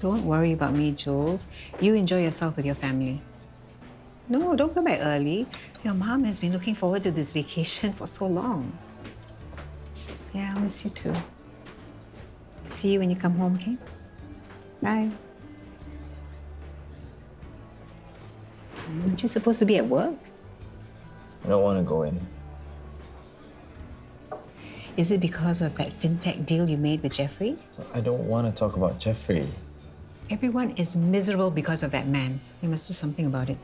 Don't worry about me, Jules. You enjoy yourself with your family. No, don't come back early. Your mom has been looking forward to this vacation for so long. Yeah, I'll miss you too. See you when you come home, okay? Bye. Aren't you supposed to be at work? I don't want to go in. Is it because of that fintech deal you made with Jeffrey? I don't want to talk about Jeffrey. Everyone is miserable because of that man. We must do something about it.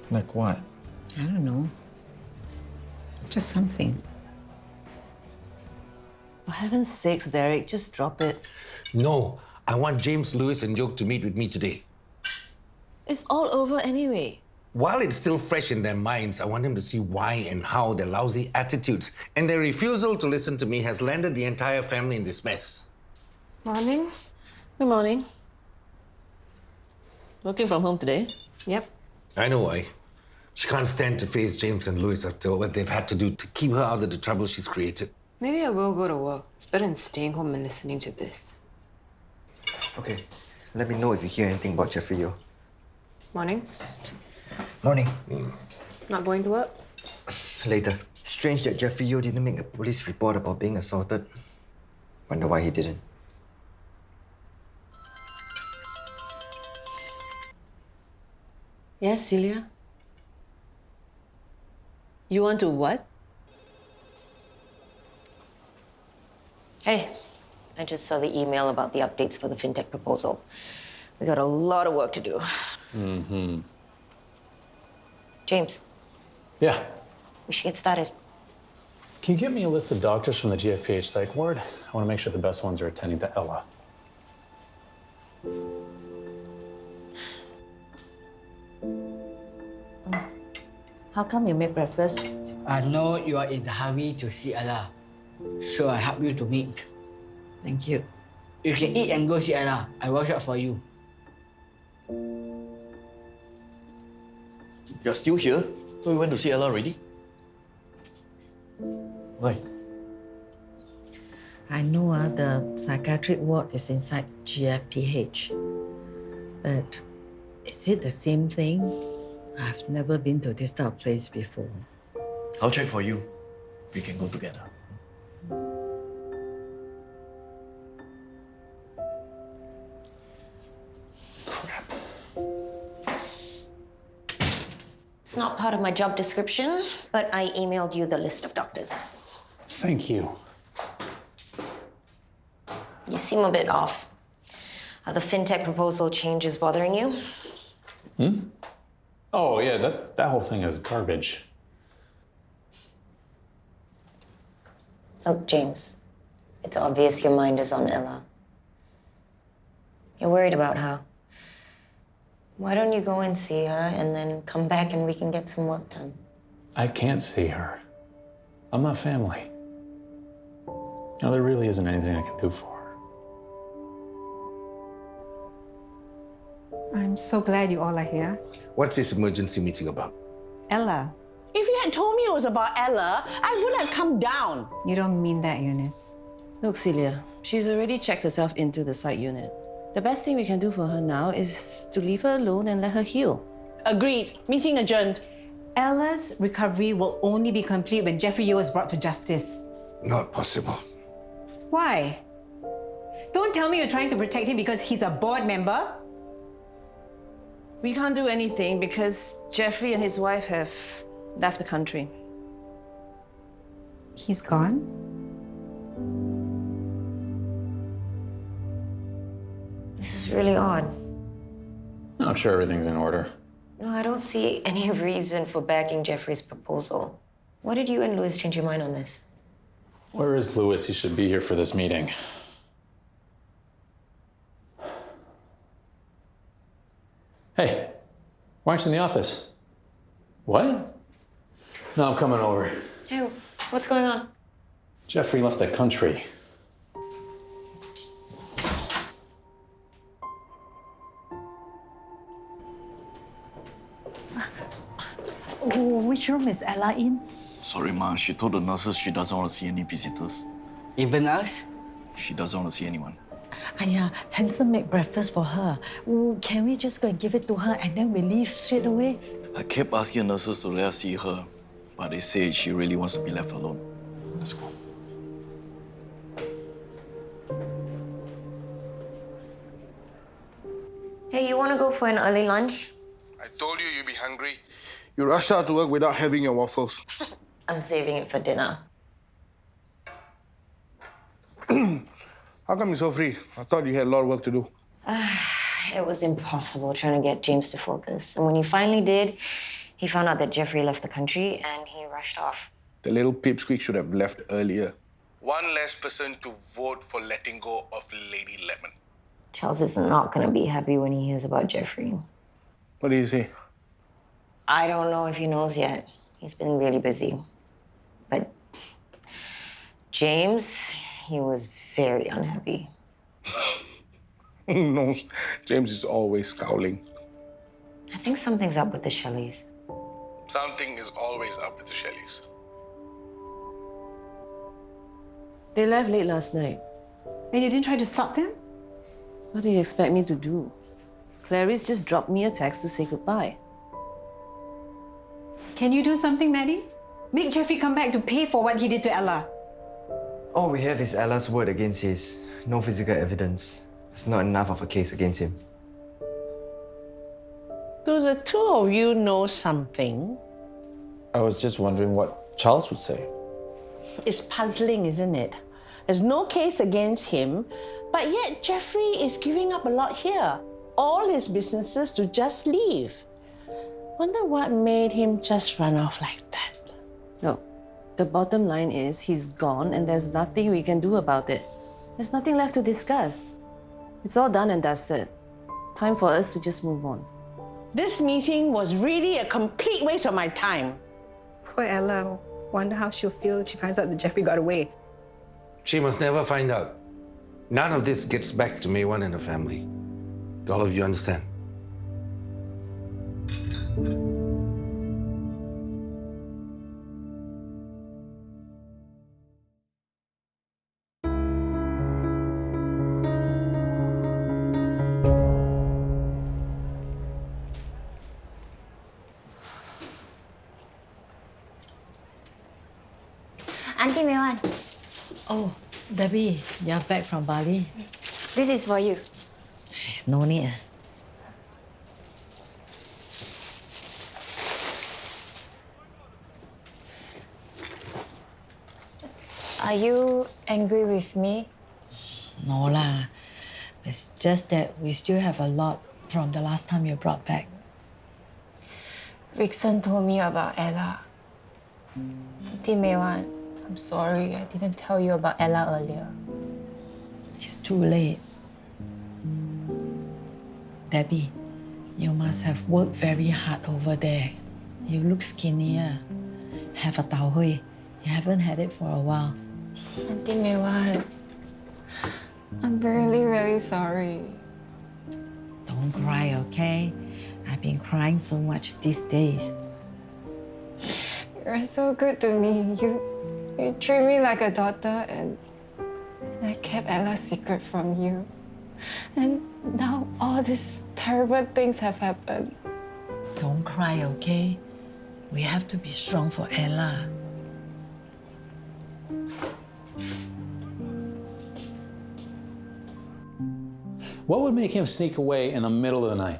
Like what? I don't know. Just something. For heaven's sakes, Derek, just drop it. No, I want James, Lewis, and Yoke to meet with me today. It's all over anyway. While it's still fresh in their minds, I want them to see why and how their lousy attitudes and their refusal to listen to me has landed the entire family in this mess. Morning. Good morning. Working from home today? Yep. I know why. She can't stand to face James and Lewis after what they've had to do to keep her out of the trouble she's created. Maybe I will go to work. It's better than staying home and listening to this. Okay, let me know if you hear anything about Jeffrey Yo. Morning. Morning. Not going to work? Later. Strange that Jeffrey Yo didn't make a police report about being assaulted. Wonder why he didn't. Yes, Celia? You want to what? Hey, I just saw the email about the updates for the fintech proposal. We got a lot of work to do. Mm-hmm. James, Yeah. we should get started. Can you get me a list of doctors from the GFPH psych ward? I want to make sure the best ones are attending to Ella. How come you made breakfast? I know you are in a hurry to see Ella, so I help you to meet. Thank you. You can eat and go see Ella. I wash up for you. You're still here? Thought you went to see Ella already? Why? I know the psychiatric ward is inside GFPH. But is it the same thing? I've never been to this type of place before. I'll check for you. We can go together. Crap. It's not part of my job description, but I emailed you the list of doctors. Thank you. You seem a bit off. Are the fintech proposal changes bothering you? Oh, yeah, that whole thing is garbage. Look, James, it's obvious your mind is on Ella. You're worried about her. Why don't you go and see her and then come back and we can get some work done? I can't see her. I'm not family. Now, there really isn't anything I can do for her. I'm so glad you all are here. What's this emergency meeting about? Ella, If you had told me it was about Ella, I would have come down. you don't mean that, Eunice. Look, Celia, she's already checked herself into the psych unit. The best thing we can do for her now is to leave her alone and let her heal. Agreed. Meeting adjourned. Ella's recovery will only be complete when Jeffrey Yo is brought to justice. Not possible. Why? Don't tell me you're trying to protect him because he's a board member. We can't do anything because Jeffrey and his wife have left the country. He's gone? This is really odd. I'm sure everything's in order. No, I don't see any reason for backing Jeffrey's proposal. What did you and Louis change your mind on this? Where is Lewis? He should be here for this meeting. Hey, why aren't you in the office? What? No, I'm coming over. Hey, what's going on? Jeffrey left the country. Which room is Ella in? Sorry, Ma. She told the nurses she doesn't want to see any visitors. Even us? She doesn't want to see anyone. Aya, Hanson make breakfast for her. Can we just go and give it to her and then we leave straight away? I kept asking nurses to let us see her, but they said she really wants to be left alone. Let's go. Hey, you want to go for an early lunch? I told you you'd be hungry. You rushed out to work without having your waffles. I'm saving it for dinner. How come you're so free? I thought you had a lot of work to do. It was impossible trying to get James to focus. And when he finally did, he found out that Jeffrey left the country and he rushed off. The little pipsqueak should have left earlier. One less person to vote for letting go of Lady Lemon. Charles is not going to be happy when he hears about Jeffrey. What did he say? I don't know if he knows yet. He's been really busy. But James, he was very unhappy. No, James is always scowling. I think something's up with the Shelleys. Something is always up with the Shelleys. They left late last night. And you didn't try to stop them? What do you expect me to do? Clarice just dropped me a text to say goodbye. Can you do something, Maddie? Make Jeffrey come back to pay for what he did to Ella. All we have is Ella's word against his. No physical evidence. It's not enough of a case against him. Do the two of you know something? I was just wondering what Charles would say. It's puzzling, isn't it? There's no case against him, but yet Jeffrey is giving up a lot here. All his businesses to just leave. Wonder what made him just run off like that. No, the bottom line is he's gone and there's nothing we can do about it. There's nothing left to discuss. It's all done and dusted. Time for us to just move on. This meeting was really a complete waste of my time. Poor Ella. Wonder how she'll feel if she finds out that Jeffrey got away. She must never find out. None of this gets back to May Wan and her family. Do all of you understand? Auntie May Wan, Oh, Debbie, you're back from Bali? this is for you. No need. Are you angry with me? No lah. It's just that we still have a lot from the last time you brought back. Rickson told me about Ella. Auntie May Wan, I'm sorry I didn't tell you about Ella earlier. It's too late. Debbie, you must have worked very hard over there. You look skinnier. Have a tau hui. You haven't had it for a while. Auntie May Wan, I'm really, really sorry. Don't cry, okay? I've been crying so much these days. You're so good to me. You treat me like a daughter and I kept Ella's secret from you. And now all these terrible things have happened. Don't cry, okay? We have to be strong for Ella. What would make him sneak away in the middle of the night?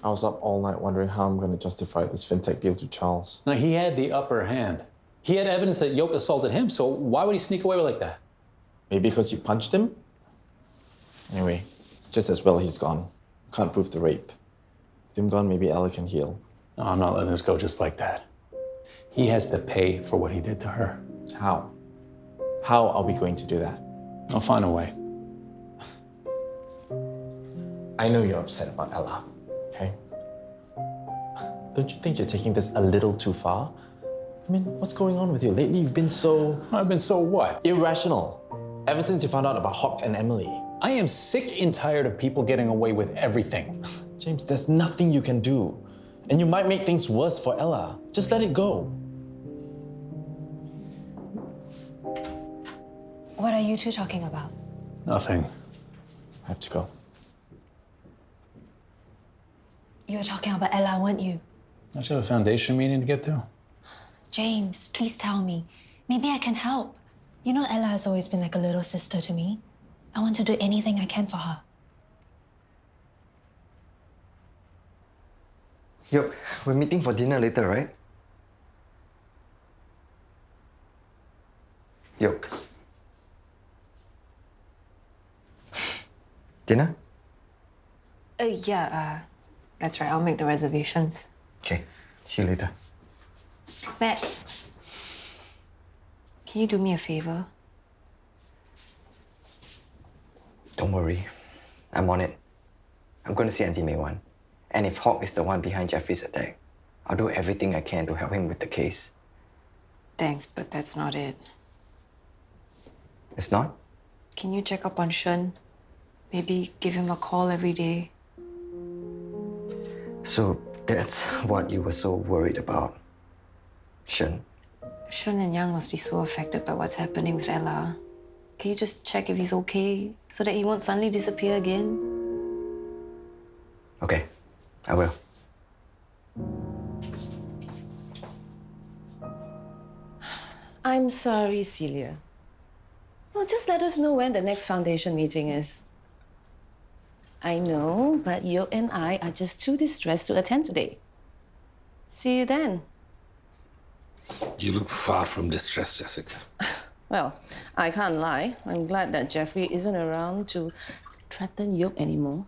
I was up all night wondering how I'm going to justify this fintech deal to Charles. Now, he had the upper hand. He had evidence that Yoke assaulted him, so why would he sneak away like that? Maybe because you punched him? Anyway, it's just as well he's gone. Can't prove the rape. With him gone, maybe Ella can heal. No, I'm not letting this go just like that. He has to pay for what he did to her. How? How are we going to do that? I'll find a way. I know you're upset about Ella, okay? Don't you think you're taking this a little too far? I mean, what's going on with you? Lately, you've been so... I've been so what? Irrational. Ever since you found out about Hawk and Emily. I am sick and tired of people getting away with everything. James, there's nothing you can do. And you might make things worse for Ella. Just let it go. What are you two talking about? Nothing. I have to go. You were talking about Ella, weren't you? Don't you have a foundation meeting to get to? James, please tell me. Maybe I can help. You know Ella has always been like a little sister to me. I want to do anything I can for her. Yo, we're meeting for dinner later, right? Yoke. Dinner? Yeah, that's right. I'll make the reservations. Okay, see you later. Matt, can you do me a favor? Don't worry. I'm on it. I'm going to see Auntie May Wan. And if Hawk is the one behind Jeffrey's attack, I'll do everything I can to help him with the case. Thanks, but that's not it. It's not? Can you check up on Shen? Maybe give him a call every day. So that's what you were so worried about, Shen? Shen and Yang must be so affected by what's happening with Ella. Can you just check if he's okay so that he won't suddenly disappear again? Okay, I will. I'm sorry, Celia. Well, just let us know when the next foundation meeting is. I know, but you and I are just too distressed to attend today. See you then. You look far from distressed, Jessica. Well, I can't lie. I'm glad that Jeffrey isn't around to threaten Yoke anymore.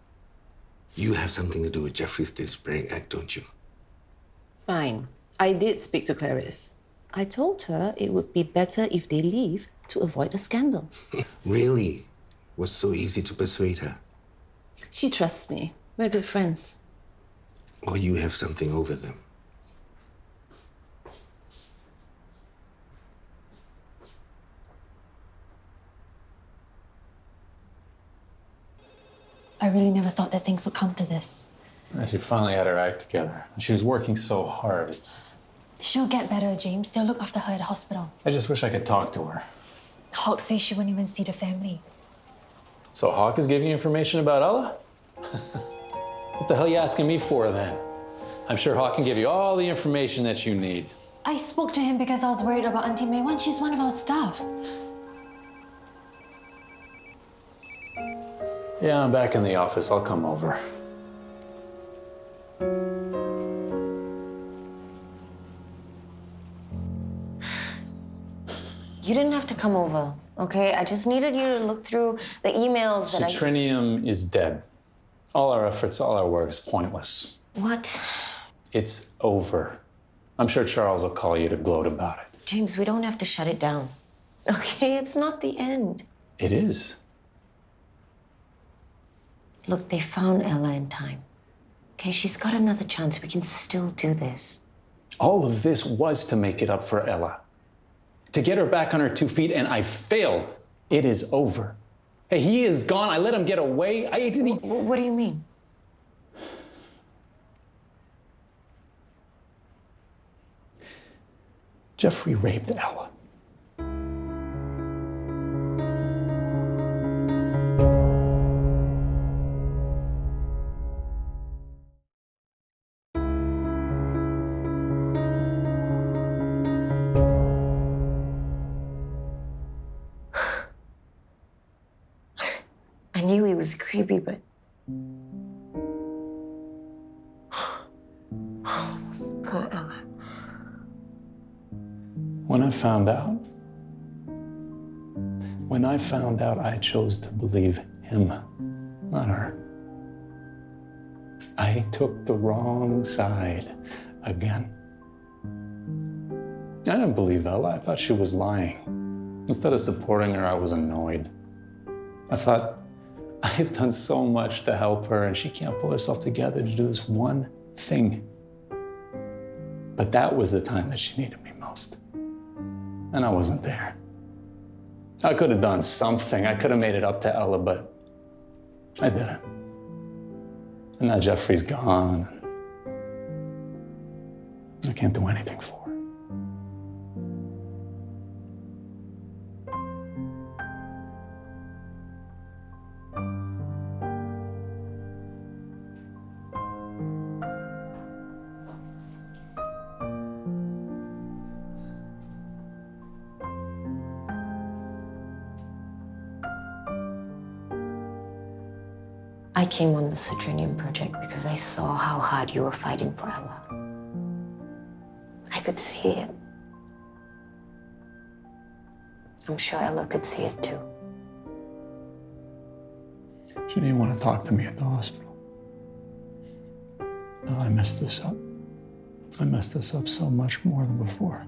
You have something to do with Jeffrey's disappearing act, don't you? Fine. I did speak to Clarice. I told her it would be better if they leave to avoid a scandal. Really? Was so easy to persuade her? She trusts me. We're good friends. Or you have something over them? I really never thought that things would come to this. She finally had her act together. She was working so hard. She'll get better, James. They'll look after her at the hospital. I just wish I could talk to her. Hawk says she won't even see the family. So Hawk is giving you information about Ella? What the hell are you asking me for then? I'm sure Hawk can give you all the information that you need. I spoke to him because I was worried about Auntie May Wan. She's one of our staff. Yeah, I'm back in the office. I'll come over. You didn't have to come over, okay? I just needed you to look through the emails that Citrinium is dead. All our efforts, all our work is pointless. What? It's over. I'm sure Charles will call you to gloat about it. James, we don't have to shut it down. Okay, it's not the end. It is. Look, they found Ella in time. Okay, she's got another chance. We can still do this. All of this was to make it up for Ella. To get her back on her 2 feet, and I failed. It is over. Hey, he is gone. I let him get away. I didn't. What do you mean? Jeffrey raped Ella. I knew he was creepy, but... Poor Ella. When I found out, I chose to believe him, not her. I took the wrong side again. I didn't believe Ella. I thought she was lying. Instead of supporting her, I was annoyed. I thought, I have done so much to help her, and she can't pull herself together to do this one thing. But that was the time that she needed me most. And I wasn't there. I could have done something. I could have made it up to Ella, but I didn't. And now Jeffrey's gone. I can't do anything for her. came on the Citrinium project because I saw how hard you were fighting for Ella. I could see it. I'm sure Ella could see it too. She didn't want to talk to me at the hospital. No, I messed this up. I messed this up so much more than before.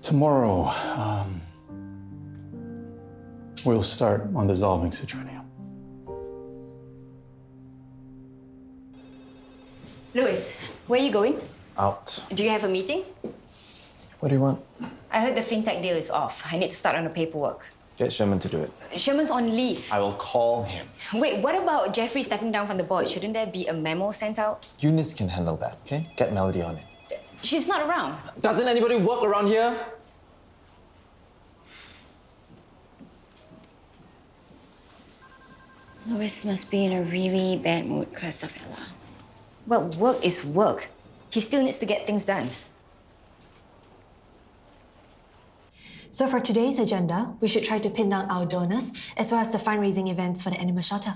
Tomorrow, we'll start on dissolving citrinium. Louis, where are you going? Out. Do you have a meeting? What do you want? I heard the fintech deal is off. I need to start on the paperwork. Get Sherman to do it. Sherman's on leave. I will call him. Wait, what about Jeffrey stepping down from the board? Shouldn't there be a memo sent out? Eunice can handle that, okay? Get Melody on it. She's not around. Doesn't anybody work around here? Louis must be in a really bad mood because of Ella. Well, work is work. He still needs to get things done. So for today's agenda, we should try to pin down our donors as well as the fundraising events for the animal shelter.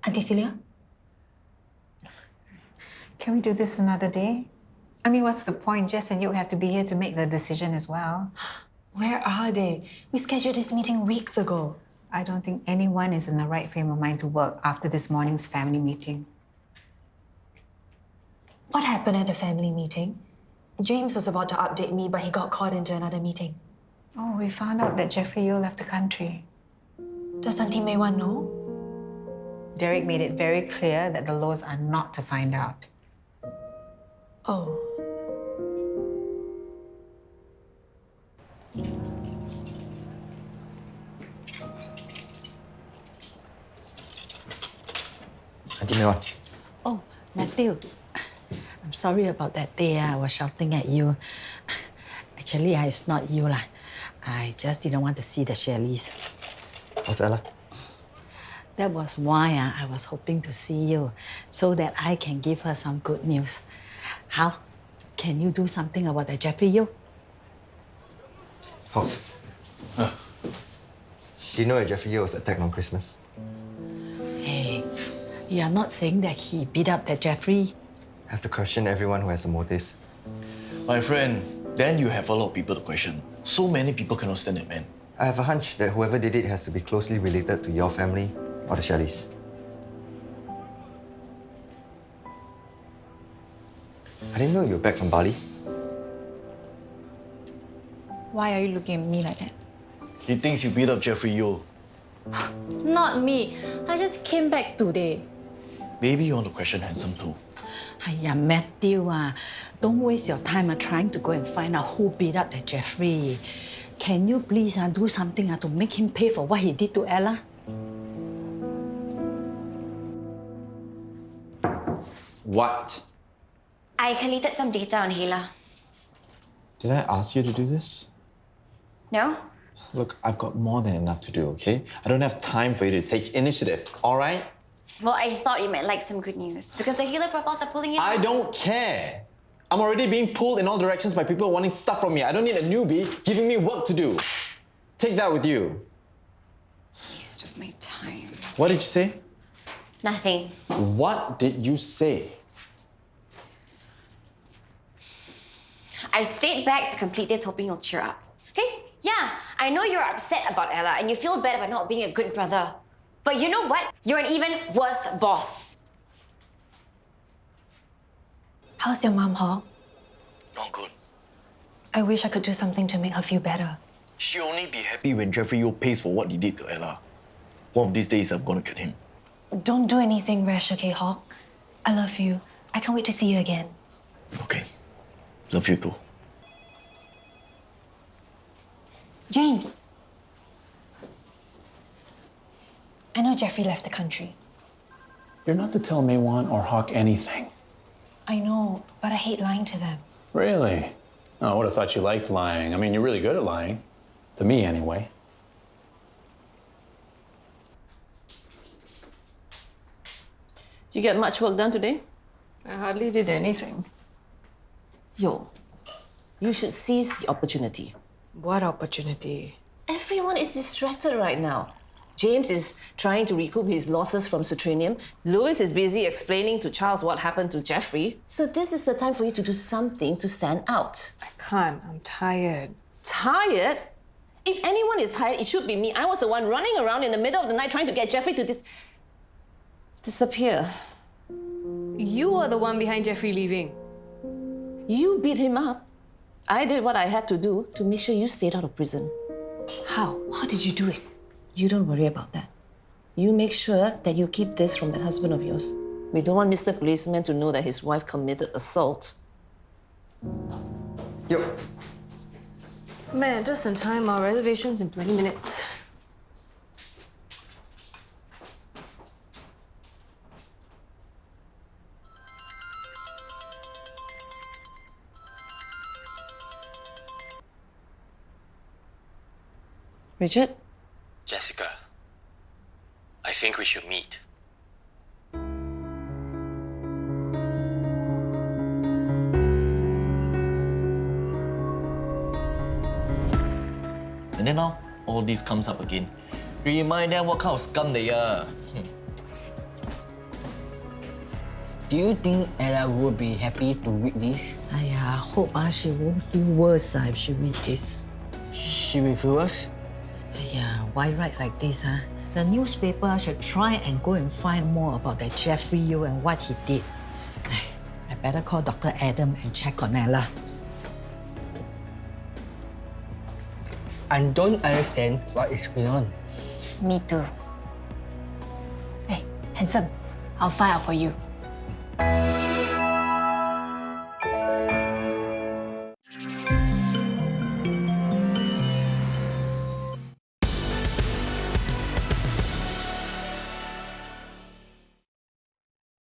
Auntie Celia? Can we do this another day? I mean, what's the point? Jess and you have to be here to make the decision as well. Where are they? We scheduled this meeting weeks ago. I don't think anyone is in the right frame of mind to work after this morning's family meeting. What happened at the family meeting? James was about to update me, but he got caught into another meeting. Oh, we found out that Jeffrey Yeo left the country. Does Auntie May Wan know? Derek made it very clear that the laws are not to find out. Oh. Auntie May Wan. Oh, Matthew. I'm sorry about that day I was shouting at you. Actually, it's not you lah. I just didn't want to see the Shelleys. How's Ella? That was why I was hoping to see you, so that I can give her some good news. How? Can you do something about the Jeffrey Yeo? Oh. Do you know that Jeffrey Yeo was attacked on Christmas? Hey, you are not saying that he beat up that Jeffrey? I have to question everyone who has a motive. My friend, then you have a lot of people to question. So many people cannot stand it, man. I have a hunch that whoever did it has to be closely related to your family or the Shelleys. I didn't know you were back from Bali. Why are you looking at me like that? He thinks you beat up Jeffrey Yeo. Not me. I just came back today. Maybe you want to question Handsome too. Hiya, Matthew, don't waste your time trying to go and find out who beat up that Jeffrey. Can you please do something to make him pay for what he did to Ella? What? I collated some data on Hela. Did I ask you to do this? No? Look, I've got more than enough to do, okay? I don't have time for you to take initiative, all right? Well, I thought you might like some good news because the healer profiles are pulling in. I don't care. I'm already being pulled in all directions by people wanting stuff from me. I don't need a newbie giving me work to do. Take that with you. Waste of my time. What did you say? Nothing. What did you say? I stayed back to complete this hoping you'll cheer up. Okay? Yeah, I know you're upset about Ella and you feel bad about not being a good brother. But you know what? You're an even worse boss. How's your mom, Hawk? Not good. I wish I could do something to make her feel better. She'll only be happy when Jeffrey Yeo pays for what he did to Ella. One of these days, I'm gonna get him. Don't do anything rash, okay, Hawk? I love you. I can't wait to see you again. Okay. Love you too. James! I know Jeffrey left the country. You're not to tell May Wan or Hawk anything. I know, but I hate lying to them. Really? Oh, I would have thought you liked lying. I mean, you're really good at lying. To me, anyway. Did you get much work done today? I hardly did anything. Yo, you should seize the opportunity. What opportunity? Everyone is distracted right now. James is trying to recoup his losses from Citrinium. Louis is busy explaining to Charles what happened to Jeffrey. So this is the time for you to do something to stand out. I can't. I'm tired. Tired? If anyone is tired, it should be me. I was the one running around in the middle of the night trying to get Jeffrey to disappear. You are the one behind Jeffrey leaving. You beat him up. I did what I had to do to make sure you stayed out of prison. How? How did you do it? You don't worry about that. You make sure that you keep this from that husband of yours. We don't want Mr. Policeman to know that his wife committed assault. Yo, Man, just in time. Our reservation's in 20 minutes. Richard? Jessica, I think we should meet. And then now, all this comes up again. Remind them what kind of scum they are. Do you think Ella would be happy to read this? I hope she won't feel worse if she read this. She will feel worse? Why write like this? The newspaper should try and go and find more about that Jeffrey Yu and what he did. I better call Dr. Adam and check on Ella. I don't understand what is going on. Me too. Hey, handsome, I'll file for you.